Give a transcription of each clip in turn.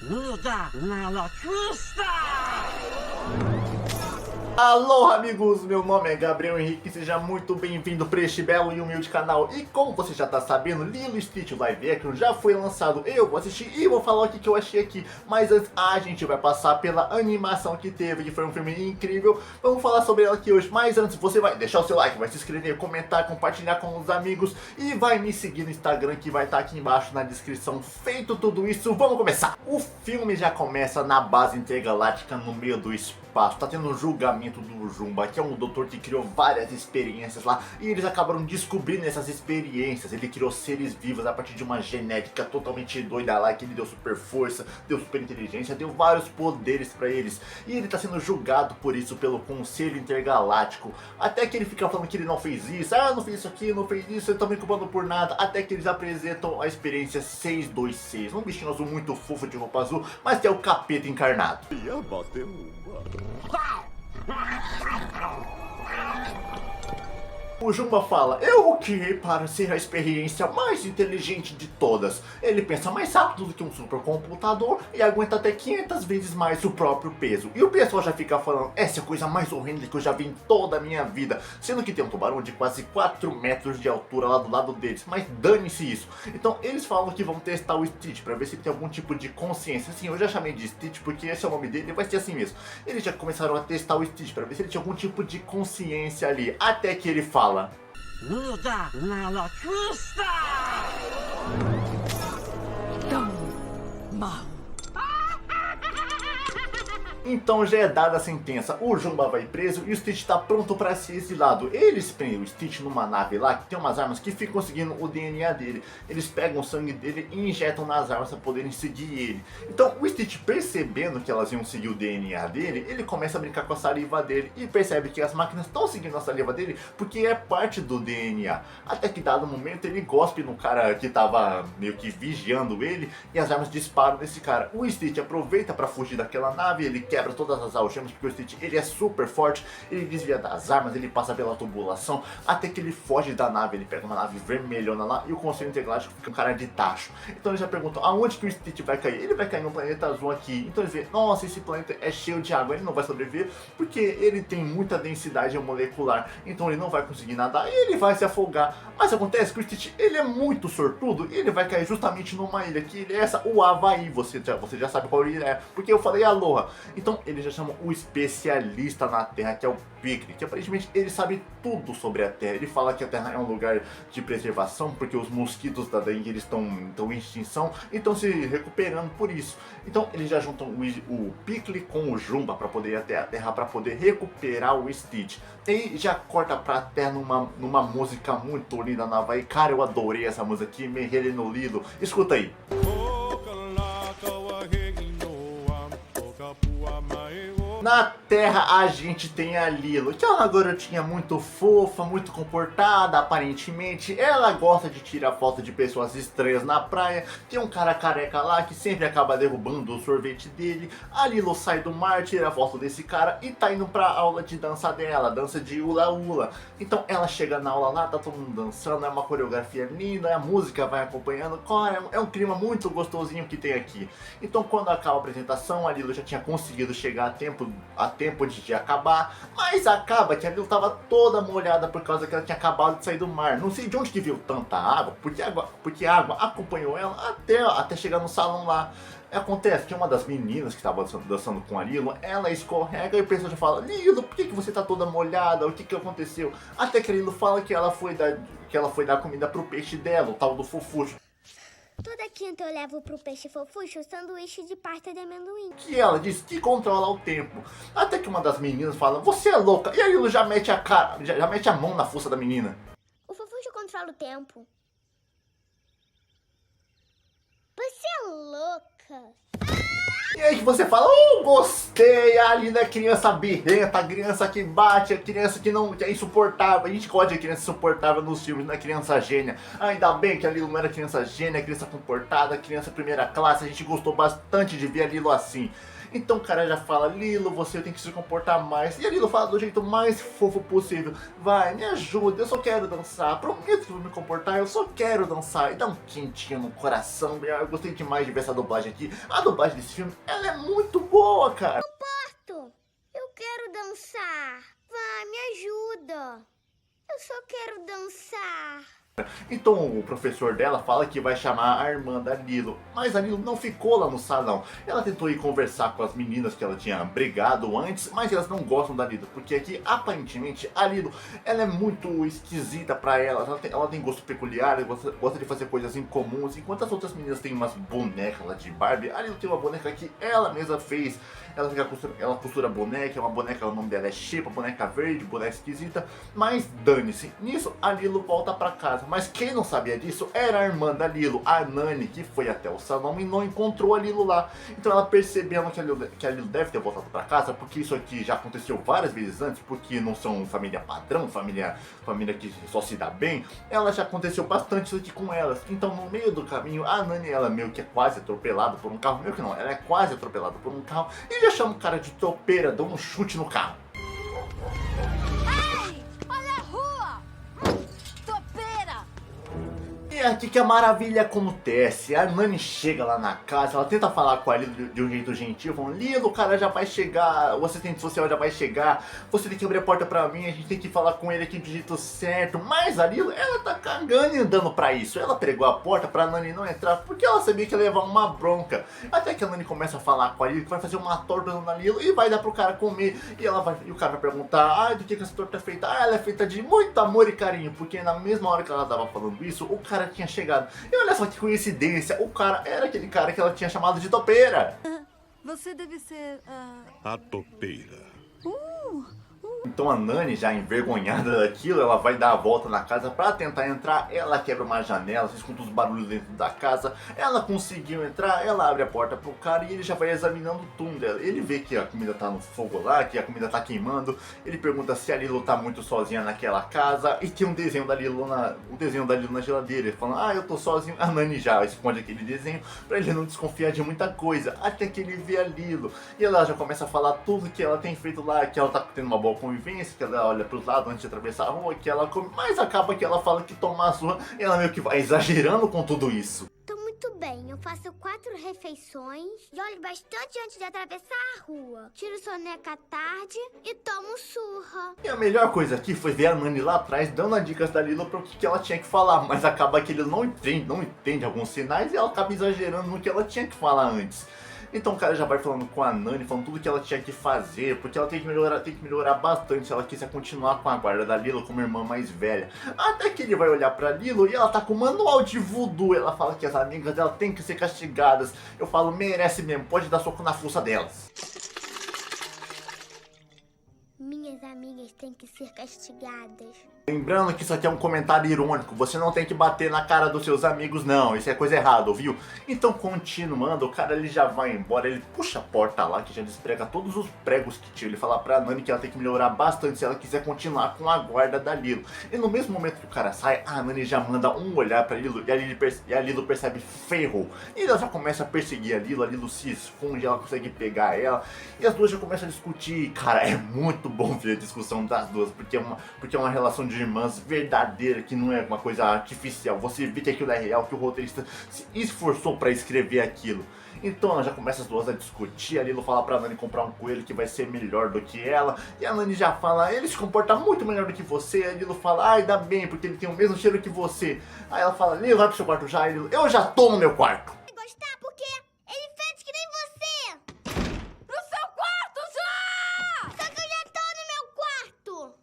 Luda na locusta! Alô amigos, meu nome é Gabriel Henrique, seja muito bem-vindo para este belo e humilde canal. E como você já tá sabendo, Lilo e Stitch Live Action já foi lançado. Eu vou assistir e vou falar o que eu achei aqui. Mas antes a gente vai passar pela animação que teve, que foi um filme incrível. Vamos falar sobre ela aqui hoje, mas antes você vai deixar o seu like, vai se inscrever, comentar, compartilhar com os amigos. E vai me seguir no Instagram que vai estar aqui embaixo na descrição. Feito tudo isso, vamos começar! O filme já começa na base intergaláctica no meio do espaço. Tá tendo um julgamento do Jumba, que é um doutor que criou várias experiências lá. E eles acabaram descobrindo essas experiências. Ele criou seres vivos a partir de uma genética totalmente doida lá, que ele deu super força, deu super inteligência, deu vários poderes pra eles. E ele tá sendo julgado por isso pelo Conselho Intergaláctico. Até que ele fica falando que ele não fez isso, não fez isso aqui, não fez isso, eu tô me culpando por nada. Até que eles apresentam a experiência 626, um bichinho azul muito fofo de roupa azul, mas que é o capeta encarnado. Ia bater uma. O Jumba fala, eu o criei para ser a experiência mais inteligente de todas. Ele pensa mais rápido do que um supercomputador e aguenta até 500 vezes mais o próprio peso. E o pessoal já fica falando, essa é a coisa mais horrenda que eu já vi em toda a minha vida. Sendo que tem um tubarão de quase 4 metros de altura lá do lado deles, mas dane-se isso. Então eles falam que vão testar o Stitch para ver se tem algum tipo de consciência. Sim, eu já chamei de Stitch porque esse é o nome dele e vai ser assim mesmo. Eles já começaram a testar o Stitch para ver se ele tinha algum tipo de consciência ali. Até que ele fala, Luda na locusta! Mal. então já é dada a sentença, o Jumba vai preso e o Stitch tá pronto pra ser exilado. Eles prendem o Stitch numa nave lá que tem umas armas que ficam seguindo o DNA dele. Eles pegam o sangue dele e injetam nas armas para poderem seguir ele. Então o Stitch, percebendo que elas iam seguir o DNA dele, ele começa a brincar com a saliva dele e percebe que as máquinas estão seguindo a saliva dele porque é parte do DNA. Até que dado momento ele gospe no cara que tava meio que vigiando ele e as armas disparam nesse cara. O Stitch aproveita para fugir daquela nave, ele quebra todas as algemas porque o Stitch ele é super forte, ele desvia das armas, ele passa pela tubulação, até que ele foge da nave, ele pega uma nave vermelhona lá e o Conselho Intergaláctico fica um cara de tacho. Então eles já perguntam, aonde que o Stitch vai cair? Ele vai cair num planeta azul aqui. Então eles veem, nossa, esse planeta é cheio de água, ele não vai sobreviver porque ele tem muita densidade molecular, então ele não vai conseguir nadar e ele vai se afogar. Mas acontece que o Stitch ele é muito sortudo e ele vai cair justamente numa ilha, que é essa, o Havaí, você já sabe qual ilha é, porque eu falei Aloha. Então eles já chamam o especialista na Terra, que é o Pickle, que aparentemente ele sabe tudo sobre a Terra. Ele fala que a Terra é um lugar de preservação, porque os mosquitos da dengue eles estão em extinção e estão se recuperando por isso. Então eles já juntam o Pickle com o Jumba para poder ir até a Terra, para poder recuperar o Stitch. E já corta pra Terra numa música muito linda na Havaí. Cara, eu adorei essa música aqui, me relei no Lilo. Escuta aí. Na Terra a gente tem a Lilo, que é uma garotinha muito fofa, muito comportada, aparentemente. Ela gosta de tirar foto de pessoas estranhas na praia. Tem um cara careca lá que sempre acaba derrubando o sorvete dele. A Lilo sai do mar, tira a foto desse cara e tá indo pra aula de dança dela, dança de hula hula. Então ela chega na aula lá, tá todo mundo dançando, é uma coreografia linda, a música vai acompanhando. É um clima muito gostosinho que tem aqui. Então quando acaba a apresentação, a Lilo já tinha conseguido chegar a tempo de acabar, mas acaba que a Lilo tava toda molhada por causa que ela tinha acabado de sair do mar. Não sei de onde que viu tanta água, porque a água acompanhou ela até chegar no salão lá. Acontece que uma das meninas que estava dançando com a Lilo, ela escorrega e o pessoal já fala, Lilo, por que você tá toda molhada? O que aconteceu? Até que a Lilo fala que ela foi dar comida pro peixe dela, o tal do fofucho. Toda quinta eu levo pro peixe fofucho sanduíche de pasta de amendoim. Que ela diz que controla o tempo. Até que uma das meninas fala, você é louca. E aí Lilo já mete já mete a mão na fuça da menina. O fofucho controla o tempo. Você é louca. E aí que você fala, gostei, a linda criança birrenta, a criança que bate, a criança que é insuportável. A gente gosta de criança insuportável nos filmes, não é criança gênia. Ainda bem que a Lilo não era criança gênia, criança comportada, criança primeira classe. A gente gostou bastante de ver a Lilo assim. Então o cara já fala, Lilo, você tem que se comportar mais. E a Lilo fala do jeito mais fofo possível. Vai, me ajuda, eu só quero dançar. Prometo que vou me comportar, eu só quero dançar. E dá um quentinho no coração. Eu gostei demais de ver essa dublagem aqui. A dublagem desse filme, ela é muito boa, cara. Eu quero dançar. Vai, me ajuda. Eu só quero dançar. Então o professor dela fala que vai chamar a irmã da Lilo, mas a Lilo não ficou lá no salão. Ela tentou ir conversar com as meninas que ela tinha brigado antes, mas elas não gostam da Lilo, porque aqui aparentemente a Lilo, ela é muito esquisita pra ela, ela tem gosto peculiar, ela gosta de fazer coisas incomuns, enquanto as outras meninas têm umas bonecas lá de Barbie, a Lilo tem uma boneca que ela mesma fez. Ela costura boneca, é uma boneca, o nome dela é Xepa, boneca verde, boneca esquisita, mas dane-se. Nisso a Lilo volta pra casa, mas quem não sabia disso era a irmã da Lilo, a Nani, que foi até o salão e não encontrou a Lilo lá. Então ela, percebendo que a Lilo deve ter voltado pra casa, porque isso aqui já aconteceu várias vezes antes, porque não são família padrão, família que só se dá bem, ela já aconteceu bastante isso aqui com elas. Então no meio do caminho, a Nani, ela meio que é quase atropelada por um carro, meio que não, ela é quase atropelada por um carro, e já chama o cara de topeira, dá um chute no carro. Ei, olha a rua! Topeira! E é aqui que a maravilha acontece. A Nani chega lá na casa, ela tenta falar com a Lilo de um jeito gentil, falando, Lilo, o cara já vai chegar, o assistente social já vai chegar, você tem que abrir a porta pra mim, a gente tem que falar com ele aqui do jeito certo. Mas a Lilo, ela tá cagando e andando pra isso. Ela pregou a porta pra Nani não entrar, porque ela sabia que ia levar uma bronca. Até que a Nani começa a falar com a Lilo, que vai fazer uma torta na Lilo e vai dar pro cara comer. E o cara vai perguntar, do que essa torta é feita? Ela é feita de muito amor e carinho, porque na mesma hora que ela tava falando isso, o cara tinha chegado. E olha só que coincidência, o cara era aquele cara que ela tinha chamado de topeira. Você deve ser... A topeira. Então a Nani, já envergonhada daquilo, ela vai dar a volta na casa pra tentar entrar. Ela quebra uma janela, você escuta os barulhos dentro da casa. Ela conseguiu entrar, ela abre a porta pro cara e ele já vai examinando tudo dela. Ele vê que a comida tá no fogo lá, que a comida tá queimando. Ele pergunta se a Lilo tá muito sozinha naquela casa. E tem um desenho da Lilo na geladeira. Ele fala, eu tô sozinho. A Nani já esconde aquele desenho pra ele não desconfiar de muita coisa. Até que ele vê a Lilo. E ela já começa a falar tudo que ela tem feito lá, que ela tá tendo uma boa convivência, que ela olha pros lados antes de atravessar a rua, que ela come, mas acaba que ela fala que toma a surra e ela meio que vai exagerando com tudo isso. Tô muito bem, eu faço 4 refeições e olho bastante antes de atravessar a rua. Tiro soneca à tarde e tomo surra. E a melhor coisa aqui foi ver a Nani lá atrás dando as dicas da Lilo para o que ela tinha que falar, mas acaba que ele não entende alguns sinais e ela acaba exagerando no que ela tinha que falar antes. Então o cara já vai falando com a Nani, falando tudo que ela tinha que fazer, porque ela tem que melhorar bastante se ela quiser continuar com a guarda da Lilo como irmã mais velha. Até que ele vai olhar pra Lilo e ela tá com o manual de voodoo. Ela fala que as amigas dela têm que ser castigadas. Eu falo, merece mesmo, pode dar soco na fuça delas. Minhas amigas têm que ser castigadas. Lembrando que isso aqui é um comentário irônico, você não tem que bater na cara dos seus amigos não, isso é coisa errada, ouviu? Então continuando, o cara ele já vai embora, ele puxa a porta lá, que já desprega todos os pregos que tinha, ele fala pra Nani que ela tem que melhorar bastante se ela quiser continuar com a guarda da Lilo. E no mesmo momento que o cara sai, a Nani já manda um olhar pra Lilo e a Lilo percebe ferro. E ela já começa a perseguir a Lilo se esconde, ela consegue pegar ela, e as duas já começam a discutir. Cara, é muito bom ver a discussão das duas, porque é uma relação de irmãs verdadeira, que não é uma coisa artificial. Você vê que aquilo é real, que o roteirista se esforçou pra escrever aquilo. Então ela já começa as duas a discutir. A Lilo fala pra Nani comprar um coelho que vai ser melhor do que ela. E a Nani já fala, ele se comporta muito melhor do que você. A Lilo fala, ainda bem, porque ele tem o mesmo cheiro que você. Aí ela fala, Lilo, vai pro seu quarto já. E Lilo, eu já tô no meu quarto. Gostar porque ele fez que nem você. Pro seu quarto já! Só que eu já tô no meu quarto.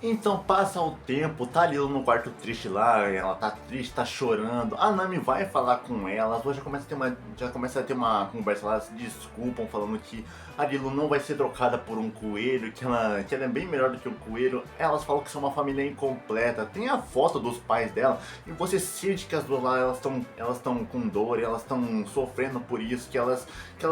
Então passa o tempo, tá a Lilo no quarto triste lá, ela tá triste, tá chorando. A Nami vai falar com ela, as duas já começam a ter uma conversa lá, se desculpam, falando que a Lilo não vai ser trocada por um coelho, que ela é bem melhor do que o coelho. Elas falam que são uma família incompleta, tem a foto dos pais dela e você sente que as duas lá, elas estão com dor, elas estão sofrendo por isso, que elas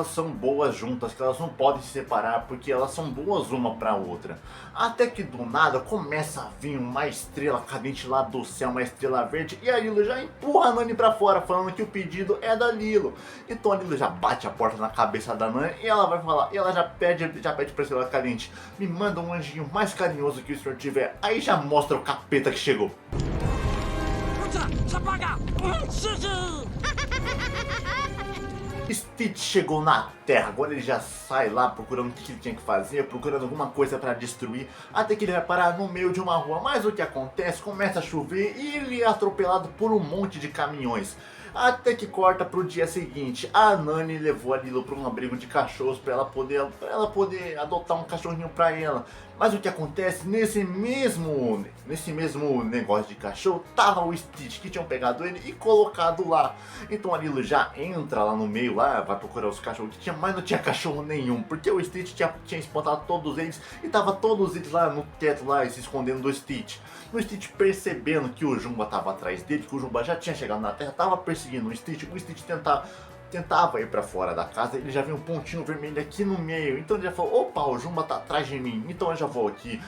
são boas juntas, que elas não podem se separar porque elas são boas uma pra outra. Até que do nada começa começa a vir uma estrela cadente lá do céu, uma estrela verde, e a Lilo já empurra a Nani pra fora, falando que o pedido é da Lilo. Então a Lilo já bate a porta na cabeça da Nani e ela vai falar, e ela já pede pra estrela cadente, me manda um anjinho mais carinhoso que o senhor tiver. Aí já mostra o capeta que chegou. Stitch chegou na Terra, agora ele já sai lá procurando o que ele tinha que fazer, procurando alguma coisa para destruir, até que ele vai parar no meio de uma rua. Mas o que acontece? Começa a chover e ele é atropelado por um monte de caminhões. Até que corta pro dia seguinte, a Nani levou a Lilo para um abrigo de cachorros para ela poder adotar um cachorrinho para ela. Mas o que acontece? Nesse mesmo negócio de cachorro, tava o Stitch, que tinham pegado ele e colocado lá. Então a Lilo já entra lá no meio, lá vai procurar os cachorros que tinha, mas não tinha cachorro nenhum, porque o Stitch tinha espantado todos eles e tava todos eles lá no teto lá, se escondendo do Stitch. O Stitch, percebendo que o Jumba tava atrás dele, que o Jumba já tinha chegado na Terra, tava perseguindo o Stitch tentava ir pra fora da casa, ele já viu um pontinho vermelho aqui no meio, então ele já falou, opa, o Jumba tá atrás de mim, então eu já vou aqui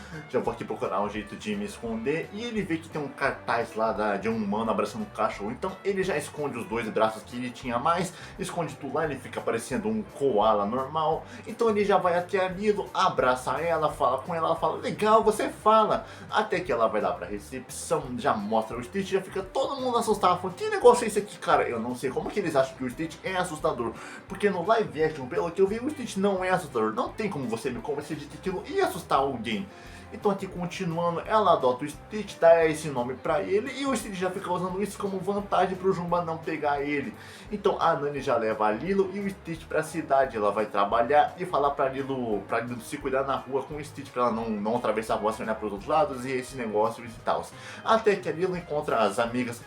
procurar um jeito de me esconder, e ele vê que tem um cartaz lá de um humano abraçando um cachorro, então ele já esconde os dois braços que ele tinha mais, esconde tudo lá, ele fica parecendo um koala normal, então ele já vai até a Lilo, abraça ela, fala com ela, fala, legal, você fala, até que ela vai lá pra recepção, já mostra o Stitch, já fica todo mundo assustado, falando, que negócio é esse aqui, cara, eu não sei, como que eles acham que o Stitch é assustador, porque no live action, pelo que eu vi, o Stitch não é assustador, não tem como você me convencer de que aquilo ia assustar alguém. Então aqui continuando, ela adota o Stitch, dá esse nome pra ele, e o Stitch já fica usando isso como vantagem pro Jumba não pegar ele. Então a Nani já leva a Lilo e o Stitch pra cidade, ela vai trabalhar e falar pra Lilo se cuidar na rua com o Stitch, pra ela não atravessar a rua sem olhar pros outros lados e esse negócio e tal. Até que a Lilo encontra as amigas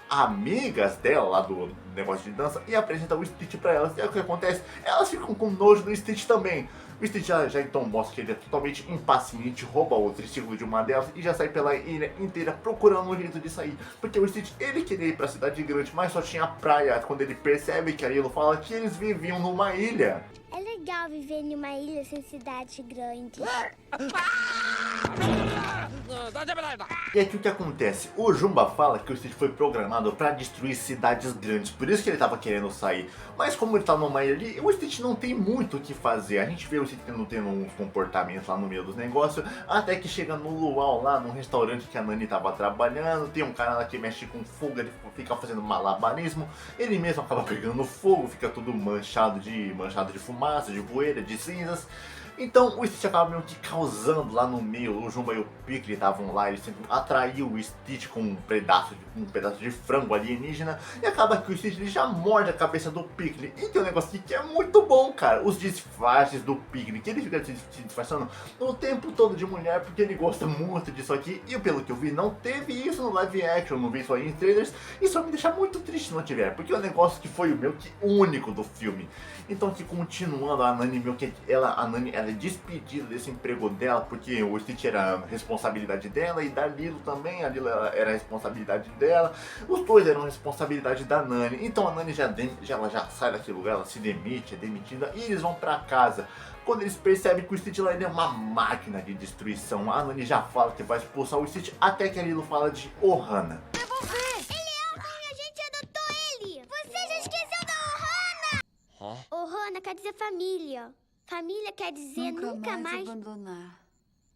dela lá do negócio de dança e apresenta o Stitch pra elas. E aí o que acontece? Elas ficam com nojo do Stitch também. O Stitch já então mostra que ele é totalmente impaciente, rouba o triciclo de uma delas e já sai pela ilha inteira procurando um jeito de sair. Porque o Stitch, ele queria ir pra cidade grande, mas só tinha praia, quando ele percebe que a Lilo fala que eles viviam numa ilha. É legal viver em uma ilha sem cidade grande. E aqui o que acontece? O Jumba fala que o Stitch foi programado para destruir cidades grandes, por isso que ele tava querendo sair. Mas como ele tá numa ilha ali, o Stitch não tem muito o que fazer. A gente vê o Stitch tendo uns comportamentos lá no meio dos negócios, até que chega no luau lá, num restaurante que a Nani tava trabalhando, tem um cara lá que mexe com fogo, ele fica fazendo malabarismo, ele mesmo acaba pegando fogo, fica tudo manchado de fumaça, de poeira, de cinzas. Então o Stitch acaba meio que causando lá no meio. O Jumba e o Piccolo estavam lá, eles tentam atrair o Stitch com um pedaço de frango alienígena. E acaba que o Stitch ele já morde a cabeça do Piccolo. E tem um negócio aqui que é muito bom, cara. Os disfarces do Piccolo, que ele fica se disfarçando o tempo todo de mulher, porque ele gosta muito disso aqui. E pelo que eu vi, não teve isso no live action, não vi isso aí em trailers. Isso vai me deixar muito triste se não tiver, porque é um negócio que foi o meio que único do filme. Então aqui continuando, a Nani meio que ela é despedida desse emprego dela, porque o Stitch era responsabilidade dela, e da Lilo também, a Lilo era responsabilidade dela, os dois eram responsabilidade da Nani. Então a Nani já sai daquele lugar, ela se demite, é demitida, e eles vão pra casa. Quando eles percebem que o Stitch lá ele é uma máquina de destruição, a Nani já fala que vai expulsar o Stitch, até que a Lilo fala de Ohana. Ohana quer dizer família. Família quer dizer nunca mais abandonar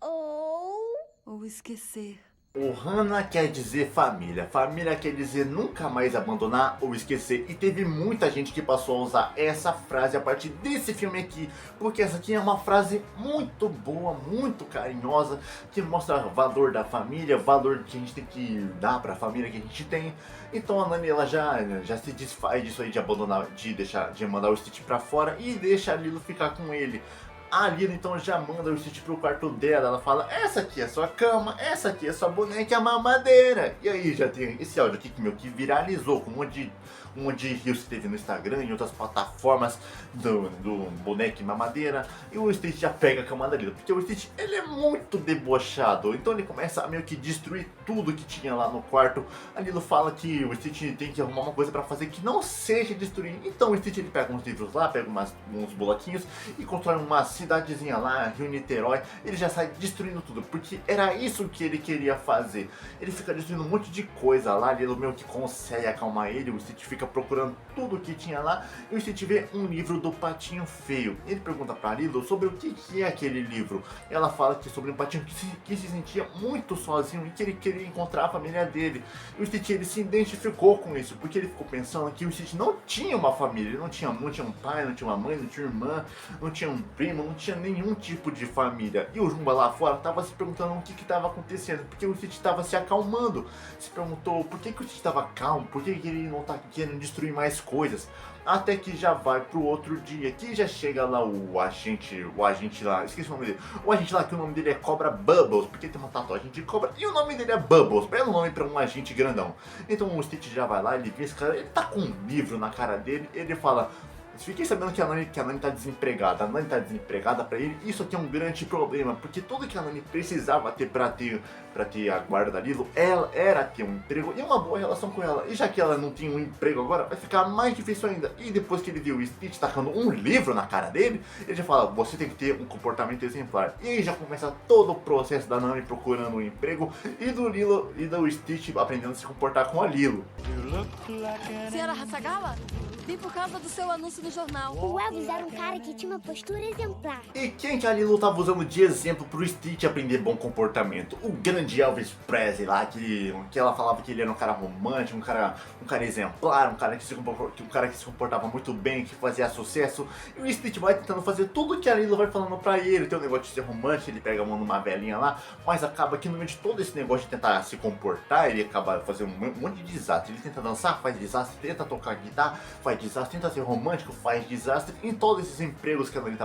ou esquecer. Ohana quer dizer família. Família quer dizer nunca mais abandonar ou esquecer. E teve muita gente que passou a usar essa frase a partir desse filme aqui, porque essa aqui é uma frase muito boa, muito carinhosa, que mostra o valor da família, o valor que a gente tem que dar pra família que a gente tem. Então a Nani ela já se desfaz disso aí de abandonar, de mandar o Stitch pra fora e deixa a Lilo ficar com ele. A Lilo então já manda o Stitch pro quarto dela, ela fala, essa aqui é sua cama, essa aqui é sua boneca mamadeira. E aí já tem esse áudio aqui que viralizou com um monte um monte de rios que teve no Instagram e outras plataformas do boneco e mamadeira. E o Stitch já pega a cama da Lilo, porque o Stitch ele é muito debochado, então ele começa a meio que destruir tudo que tinha lá no quarto. A Lilo fala que o Stitch tem que arrumar uma coisa pra fazer que não seja destruir. Então o Stitch ele pega uns livros lá, pega uns bloquinhos e constrói uma cidadezinha lá, Rio Niterói. Ele já sai destruindo tudo, porque era isso que ele queria fazer. Ele fica destruindo um monte de coisa lá, a Lilo meio que consegue acalmar ele. O Stitch fica procurando tudo que tinha lá e o Stitch vê um livro do Patinho Feio. Ele pergunta pra Lilo sobre o que é aquele livro. Ela fala que é sobre um patinho que se sentia muito sozinho e que ele queria encontrar a família dele. E o Stitch ele se identificou com isso, porque ele ficou pensando que o Stitch não tinha uma família, ele não tinha um pai, não tinha uma mãe, não tinha irmã, não tinha um primo, não tinha nenhum tipo de família. E o Jumba lá fora tava se perguntando o que estava acontecendo, porque o Stitch estava se acalmando. Se perguntou por que o Stitch estava calmo, por que ele não tá querendo destruir mais coisas. Até que já vai pro outro dia, que já chega lá o agente lá, esqueci o nome dele. O agente lá, que o nome dele é Cobra Bubbles, porque tem uma tatuagem de cobra, e o nome dele é Bubbles, belo nome pra um agente grandão. Então o Stitch já vai lá, ele vê esse cara, ele tá com um livro na cara dele, ele fala: fiquei sabendo que a Nani tá desempregada. A Nani tá desempregada pra ele. Isso aqui é um grande problema, porque tudo que a Nani precisava ter pra ter a guarda da Lilo, ela era ter um emprego e uma boa relação com ela. E já que ela não tinha um emprego agora, vai ficar mais difícil ainda. E depois que ele viu o Stitch tacando um livro na cara dele, ele já fala: você tem que ter um comportamento exemplar. E aí já começa todo o processo da Nani procurando um emprego e do Lilo e do Stitch aprendendo a se comportar com a Lilo. Senhora Hasagawa, vim por causa do seu anúncio no jornal. O Elvis era um cara que tinha uma postura exemplar. E quem que a Lilo tava usando de exemplo pro Stitch aprender bom comportamento? O grande Elvis Presley lá, que ela falava que ele era um cara romântico, um cara exemplar, um cara que se comportava muito bem, que fazia sucesso. E o Stitch vai tentando fazer tudo que a Lilo vai falando pra ele. Tem um negócio de ser romântico, ele pega a mão numa velhinha lá, mas acaba que no meio de todo esse negócio de tentar se comportar, ele acaba fazendo um monte de desastre. Ele tenta dançar, faz desastre, tenta tocar guitarra, faz desastre, tenta ser romântico, faz desastre. Em todos esses empregos que a Nani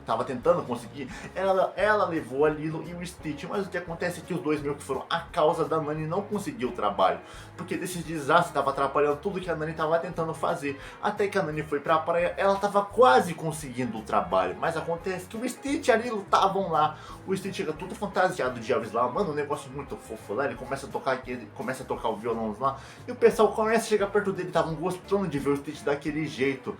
tava tentando conseguir, ela levou a Lilo e o Stitch. Mas o que acontece é que os dois meio que foram a causa da Nani não conseguir o trabalho, porque desses desastres tava atrapalhando tudo que a Nani tava tentando fazer. Até que a Nani foi pra praia, ela tava quase conseguindo o trabalho, mas acontece que o Stitch e a Lilo estavam lá. O Stitch chega todo fantasiado de Elvis lá, mano, um negócio muito fofo lá. Ele começa a tocar o violão lá, e o pessoal começa a chegar perto dele, estavam gostando de ver o Stitch daquele jeito.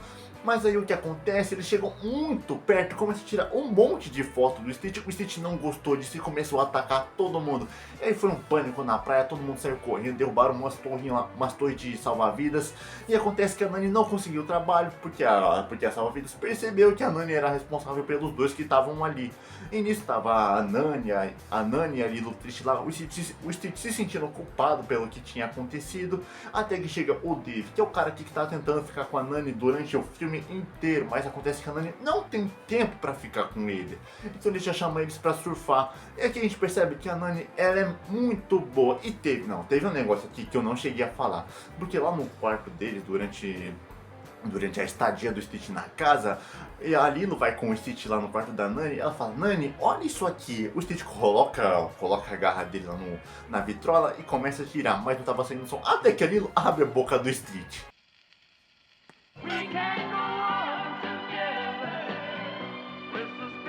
Mas aí o que acontece, eles chegam muito perto, começam a tirar um monte de foto do Stitch. O Stitch não gostou disso e começou a atacar todo mundo. E aí foi um pânico na praia, todo mundo saiu correndo, derrubaram umas torres de salva-vidas. E acontece que a Nani não conseguiu o trabalho, porque a salva-vidas percebeu que a Nani era responsável pelos dois que estavam ali. E nisso estava a Nani e a Lilo triste lá, o Stitch se sentindo culpado pelo que tinha acontecido. Até que chega o Dave, que é o cara aqui que tá tentando ficar com a Nani durante o filme inteiro, mas acontece que a Nani não tem tempo pra ficar com ele, então ele já chama eles pra surfar. E aqui a gente percebe que a Nani, ela é muito boa. E teve um negócio aqui que eu não cheguei a falar, porque lá no quarto deles, durante a estadia do Stitch na casa, e a Lilo vai com o Stitch lá no quarto da Nani, ela fala: Nani, olha isso aqui. O Stitch coloca a garra dele lá na vitrola e começa a tirar, mas não tava saindo som, até que a Lilo abre a boca do Stitch.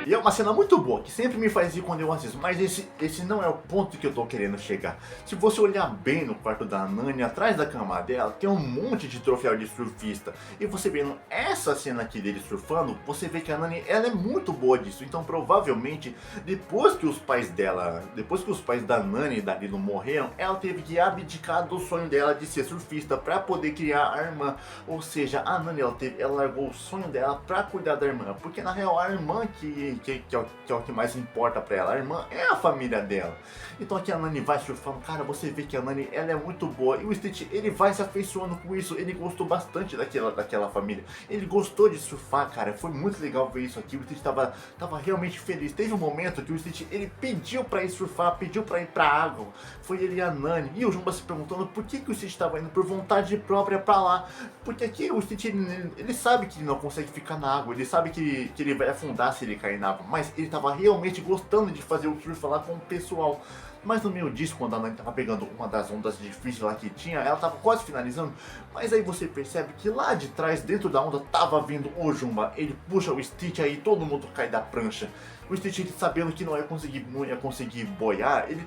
E é uma cena muito boa, que sempre me faz rir quando eu assisto, mas esse não é o ponto que eu tô querendo chegar. Se você olhar bem no quarto da Nani, atrás da cama dela, tem um monte de troféu de surfista. E você vendo essa cena aqui dele surfando, você vê que a Nani, ela é muito boa disso. Então provavelmente, depois que os pais da Nani e da Lilo morreram, ela teve que abdicar do sonho dela de ser surfista pra poder criar a irmã. Ou seja, a Nani, ela largou o sonho dela pra cuidar da irmã, porque na real a irmã que é o que mais importa pra ela. A irmã é a família dela. Então aqui a Nani vai surfando, cara, você vê que a Nani, ela é muito boa. E o Stitch, ele vai se afeiçoando com isso. Ele gostou bastante daquela família. Ele gostou de surfar, cara. Foi muito legal ver isso aqui. O Stitch tava realmente feliz. Teve um momento que o Stitch, ele pediu pra ir surfar, pediu pra ir pra água. Foi ele e a Nani. E o Jumba se perguntando por que o Stitch tava indo por vontade própria pra lá. Porque aqui o Stitch, ele sabe que ele não consegue ficar na água. Ele sabe que ele vai afundar se ele cair na água. Mas ele tava realmente gostando de fazer o surf lá com o pessoal. Mas no meio disso, quando a Nani tava pegando uma das ondas difíceis lá que tinha, ela tava quase finalizando, mas aí você percebe que lá de trás, dentro da onda, tava vindo o Jumba. Ele puxa o Stitch, aí todo mundo cai da prancha. O Stitch, ele sabendo que não ia conseguir boiar, ele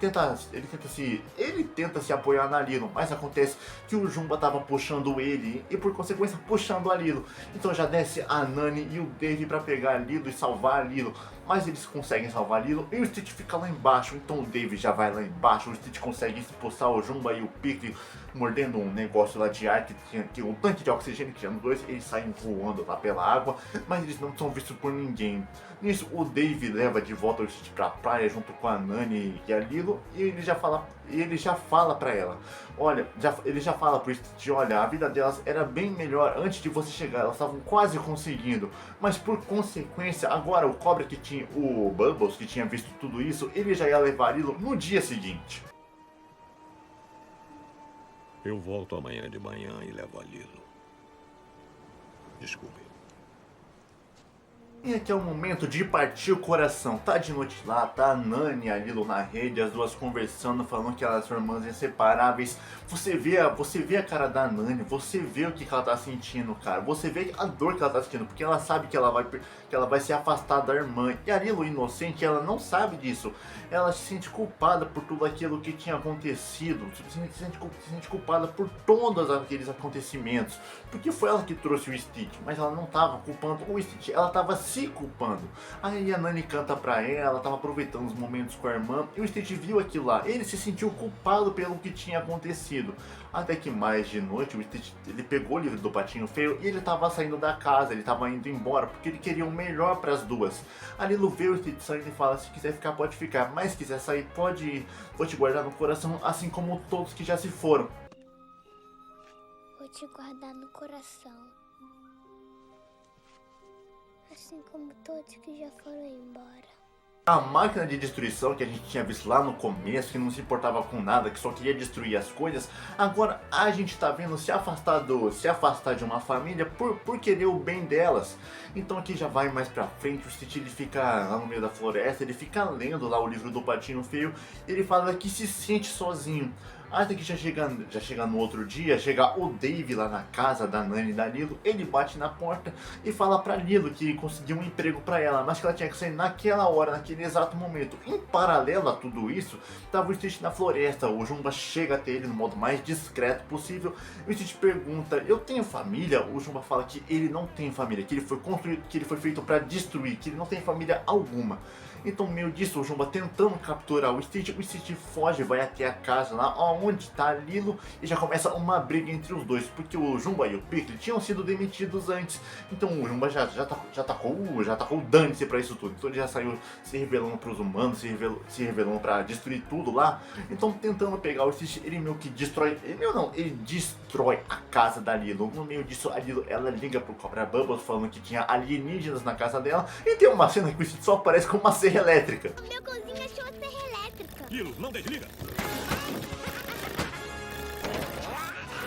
tenta se apoiar na Lilo, mas acontece que o Jumba tava puxando ele e por consequência puxando a Lilo. Então já desce a Nani e o Dave pra pegar a Lilo e salvar a Lilo, mas eles conseguem salvar a Lilo e o Stitch fica lá embaixo. Então o Dave já vai lá embaixo, o Stitch consegue expulsar o Jumba e o Pickle mordendo um negócio lá de ar que um tanque de oxigênio que tinha nos dois. Eles saem voando lá pela água, mas eles não são vistos por ninguém. Nisso o Dave leva de volta o Stitch pra praia junto com a Nani e a Lilo, e ele já fala pra ela, olha, ele já fala pro Stitch, olha, a vida delas era bem melhor antes de você chegar, elas estavam quase conseguindo, mas por consequência, agora o Cobra que tinha, o Bubbles que tinha visto tudo isso, ele já ia levar a Lilo no dia seguinte. Eu volto amanhã de manhã e levo a Lilo. Desculpe. E aqui é o momento de partir o coração. Tá de noite lá, tá a Nani e a Lilo na rede, as duas conversando, falando que elas são irmãs inseparáveis. Você vê a cara da Nani, você vê o que ela tá sentindo, cara. Você vê a dor que ela tá sentindo, porque ela sabe que ela vai se afastar da irmã. E a Lilo, inocente, ela não sabe disso. Ela se sente culpada por tudo aquilo que tinha acontecido. Se sente culpada por todos aqueles acontecimentos. Porque foi ela que trouxe o Stitch, mas ela não tava culpando o Stitch, ela tava se culpando. Aí a Nani canta pra ela, tava aproveitando os momentos com a irmã, e o Stitch viu aquilo lá. Ele se sentiu culpado pelo que tinha acontecido. Até que mais de noite, o Stitch, ele pegou o livro do Patinho Feio e ele tava saindo da casa, ele tava indo embora, porque ele queria o melhor pras duas. A Lilo vê o Stitch saindo e fala, se quiser ficar pode ficar, mas se quiser sair pode ir, vou te guardar no coração, assim como todos que já se foram. Vou te guardar no coração, assim como todos que já foram embora. A máquina de destruição que a gente tinha visto lá no começo, que não se importava com nada, que só queria destruir as coisas, agora a gente tá vendo se afastar de uma família por querer o bem delas. Então aqui já vai mais pra frente, o Stitch ele fica lá no meio da floresta, ele fica lendo lá o livro do Patinho Feio, e ele fala que se sente sozinho. Até que já chega no outro dia, chega o Dave lá na casa da Nani e da Lilo, ele bate na porta e fala pra Lilo que conseguiu um emprego pra ela, mas que ela tinha que sair naquela hora, naquele exato momento. Em paralelo a tudo isso, tava o Stitch na floresta, o Jumba chega até ele no modo mais discreto possível, e o Stitch pergunta, eu tenho família? O Jumba fala que ele não tem família, que ele foi construído, que ele foi feito pra destruir, que ele não tem família alguma. Então, no meio disso, o Jumba tentando capturar o Stitch foge, vai até a casa lá onde tá a Lilo e já começa uma briga entre os dois, porque o Jumba e o Pickle tinham sido demitidos antes. Então o Jumba já tacou o dane-se pra isso tudo. Então ele já saiu se revelando pros humanos, se revelando pra destruir tudo lá. Então, tentando pegar o Stitch, ele meio que destrói, ele destrói a casa da Lilo. No meio disso, a Lilo, ela liga pro Cobra Bubbles falando que tinha alienígenas na casa dela, e tem uma cena que o Stitch só aparece com uma serra elétrica. O meu cozinho achou a serra elétrica. Lilo, não desliga!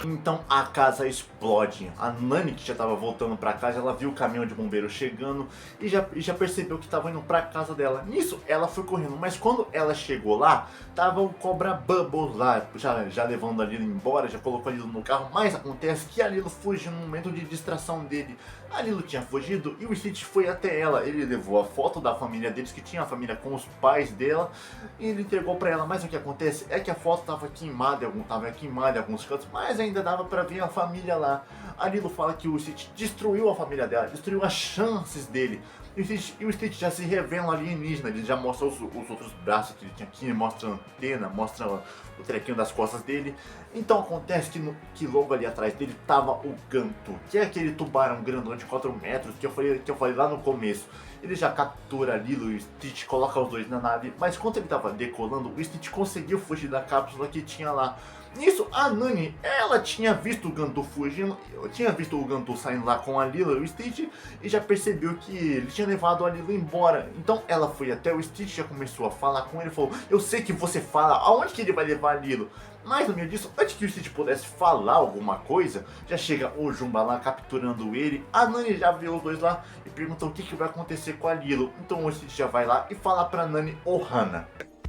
Então a casa explode. A Nani, que já estava voltando para casa, ela viu o caminhão de bombeiro chegando e já percebeu que estava indo para casa dela. Nisso ela foi correndo, mas quando ela chegou lá, tava o Cobra Bubbles lá, já levando a Lilo embora, já colocou a Lilo no carro. Mas acontece que a Lilo fugiu no momento de distração dele. A Lilo tinha fugido e o Stitch foi até ela. Ele levou a foto da família deles, que tinha a família com os pais dela, e ele entregou para ela. Mas o que acontece é que a foto estava queimada em alguns cantos, mas ainda dava para ver a família lá. A Lilo fala que o Stitch destruiu a família dela, destruiu as chances dele. E o Stitch já se revela alienígena, ele já mostra os outros braços que ele tinha aqui, mostra a antena, mostra o trequinho das costas dele. Então acontece que logo ali atrás dele tava o Gantu, que é aquele tubarão grandão de 4 metros que eu falei lá no começo. Ele já captura a Lilo e o Stitch, coloca os dois na nave, mas quando ele tava decolando, o Stitch conseguiu fugir da cápsula que tinha lá. Nisso, a Nani, ela tinha visto o Gantu fugindo, tinha visto o Gantu saindo lá com a Lilo e o Stitch, e já percebeu que ele tinha levado a Lilo embora. Então ela foi até o Stitch, já começou a falar com ele, falou, eu sei que você fala, aonde que ele vai levar a Lilo? Mas no meio disso, antes que o Stitch pudesse falar alguma coisa, já chega o Jumba lá capturando ele. A Nani já vê os dois lá e pergunta o que vai acontecer com a Lilo. Então o Stitch já vai lá e fala pra Nani Ohana.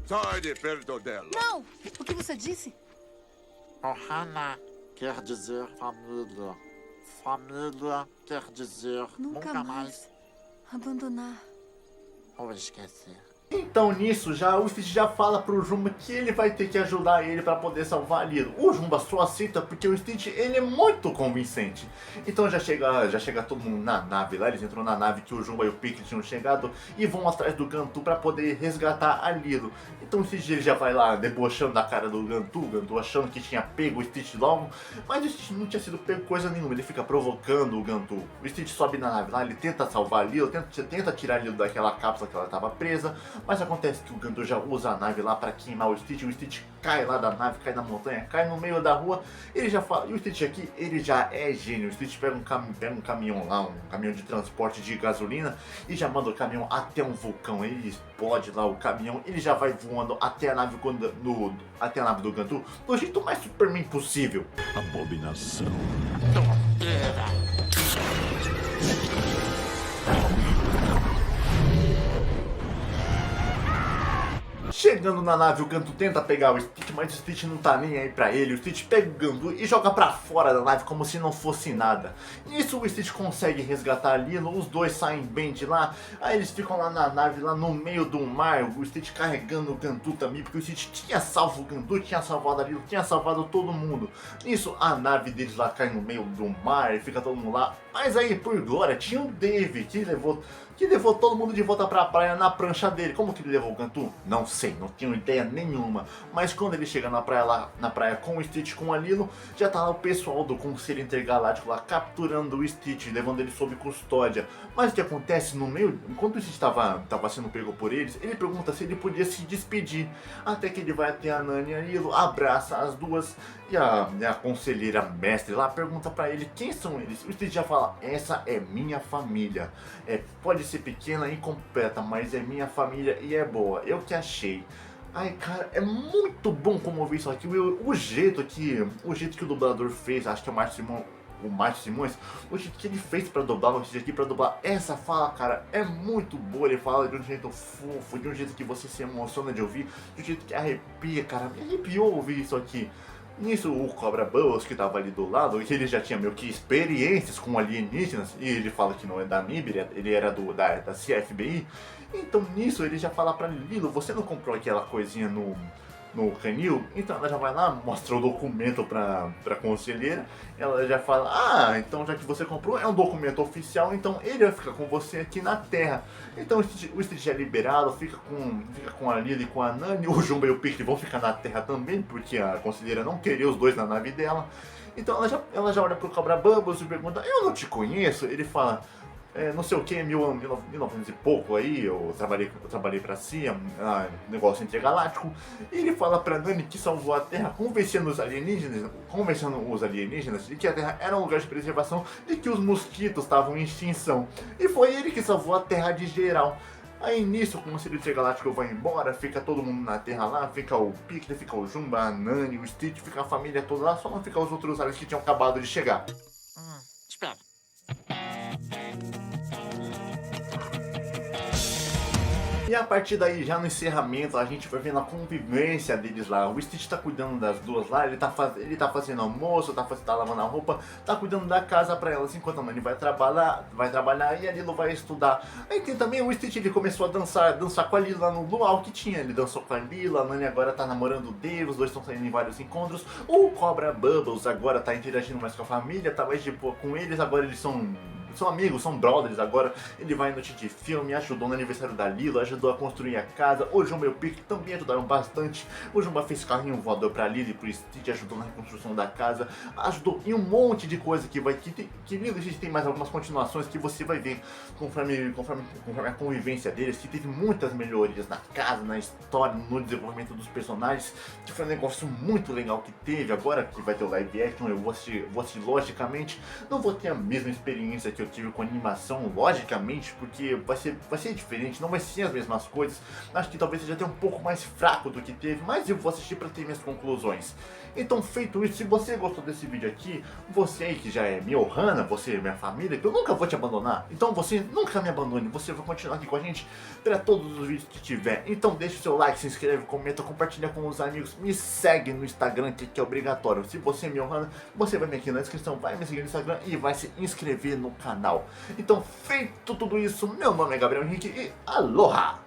Sai de perto dela. Não! O que você disse? Ohana quer dizer família. Família quer dizer Nunca mais abandonar. ou esquecer. Então nisso já o Stitch já fala pro Jumba que ele vai ter que ajudar ele para poder salvar a Lilo. O Jumba só aceita porque o Stitch ele é muito convincente. Então já chega todo mundo na nave lá, eles entram na nave que o Jumba e o Piccolo tinham chegado e vão atrás do Gantu para poder resgatar a Lilo. Então o Stitch ele já vai lá debochando da cara do Gantu, o Gantu achando que tinha pego o Stitch logo, mas o Stitch não tinha sido pego coisa nenhuma, ele fica provocando o Gantu. O Stitch sobe na nave lá, ele tenta salvar a Lilo, tenta tirar a Lilo daquela cápsula que ela estava presa. Mas acontece que o Gantu já usa a nave lá pra queimar o Stitch cai lá da nave, cai na montanha, cai no meio da rua, ele já fala, e o Stitch aqui, ele já é gênio, o Stitch pega um caminhão lá, um caminhão de transporte de gasolina, e já manda o caminhão até um vulcão, ele explode lá o caminhão, ele já vai voando até a nave, até a nave do Gantu, do jeito mais Superman possível. Abominação. Chegando na nave, o Gantu tenta pegar o Stitch, mas o Stitch não tá nem aí pra ele. O Stitch pega o Gantu e joga pra fora da nave como se não fosse nada. Nisso o Stitch consegue resgatar a Lilo, os dois saem bem de lá. Aí eles ficam lá na nave, lá no meio do mar, o Stitch carregando o Gantu também, porque o Stitch tinha salvo o Gantu, tinha salvado a Lilo, tinha salvado todo mundo. Nisso a nave deles lá cai no meio do mar e fica todo mundo lá. Mas aí, por glória, tinha o Dave que levou todo mundo de volta pra praia na prancha dele. Como que ele levou o Gantu? Não sei, não tenho ideia nenhuma. Mas quando ele chega na praia lá, na praia com o Stitch, com a Lilo, já tá lá o pessoal do Conselho Intergaláctico lá capturando o Stitch, levando ele sob custódia. Mas o que acontece no meio, enquanto o Stitch tava sendo pego por eles, ele pergunta se ele podia se despedir. Até que ele vai até a Nani e a Lilo, abraça as duas e a conselheira mestre lá pergunta pra ele quem são eles. O Stitch já fala, essa é minha família. Pode ser pequena e incompleta, mas é minha família e é boa. Eu que achei. Ai, cara, é muito bom como ouvir isso aqui. O jeito que o dublador fez, acho que é o Márcio Simões, o jeito que ele fez pra dublar o Stitch aqui, pra dublar essa fala, cara, é muito boa. Ele fala de um jeito fofo, de um jeito que você se emociona de ouvir, de um jeito que arrepia, cara. Me arrepiou ouvir isso aqui. Nisso o Cobra Bubbles, que tava ali do lado, que ele já tinha meio que experiências com alienígenas, e ele fala que não é da MIB, ele era da CFBI. Então nisso ele já fala pra Lilo, você não comprou aquela coisinha no canil? Então ela já vai lá, mostra o documento pra conselheira, ela já fala, ah, então já que você comprou, é um documento oficial, então ele vai ficar com você aqui na Terra. Então o Stitch é liberado, fica com a Lilo e com a Nani, o Jumba e o Piccolo vão ficar na Terra também, porque a conselheira não queria os dois na nave dela. Então ela já olha pro Cobra Bubbles e pergunta, eu não te conheço? Ele fala, não sei o que, 1900 e pouco aí, eu trabalhei pra CIA, negócio intergaláctico, e ele fala pra Nani que salvou a Terra, convencendo os alienígenas de que a Terra era um lugar de preservação, de que os mosquitos estavam em extinção, e foi ele que salvou a Terra de geral. Aí nisso, como o Conselho Intergaláctico vai embora, fica todo mundo na Terra lá, fica o Piccolo, fica o Jumba, a Nani, o Stitch, fica a família toda lá, só não fica os outros aliens que tinham acabado de chegar. Espera. E a partir daí, já no encerramento, a gente vai vendo a convivência deles lá. O Stitch tá cuidando das duas lá, ele tá fazendo almoço, tá lavando a roupa, tá cuidando da casa pra elas, enquanto a Nani vai trabalhar e a Lilo vai estudar. Aí tem também o Stitch, ele começou a dançar com a Lilo lá no luau que tinha. Ele dançou com a Lilo, a Nani agora tá namorando o Dave, os dois estão saindo em vários encontros. O Cobra Bubbles agora tá interagindo mais com a família, tá mais de boa com eles, agora eles são amigos, são brothers agora. Ele vai no de filme, ajudou no aniversário da Lilo, ajudou a construir a casa. O Jumba e o Piccolo também ajudaram bastante. O Jumba fez carrinho voador pra Lilo e pro Stitch, ajudou na reconstrução da casa, ajudou em um monte de coisa que Lilo e Stitch tem mais algumas continuações que você vai ver conforme a convivência deles, que teve muitas melhorias na casa, na história, no desenvolvimento dos personagens, que foi um negócio muito legal que teve. Agora que vai ter o live action, eu vou assistir logicamente, não vou ter a mesma experiência que eu eu tive com animação, logicamente, porque vai ser diferente, não vai ser as mesmas coisas. Acho que talvez seja até um pouco mais fraco do que teve, mas eu vou assistir para ter minhas conclusões. Então, feito isso, se você gostou desse vídeo aqui, você aí que já é minha Ohana, você é minha família, que eu nunca vou te abandonar, então você nunca me abandone, você vai continuar aqui com a gente para todos os vídeos que tiver. Então deixa o seu like, se inscreve, comenta, compartilha com os amigos, me segue no Instagram, que é obrigatório. Se você é minha Ohana, você vai vir aqui na descrição, vai me seguir no Instagram e vai se inscrever no canal. Então, feito tudo isso, meu nome é Gabriel Henrique e aloha!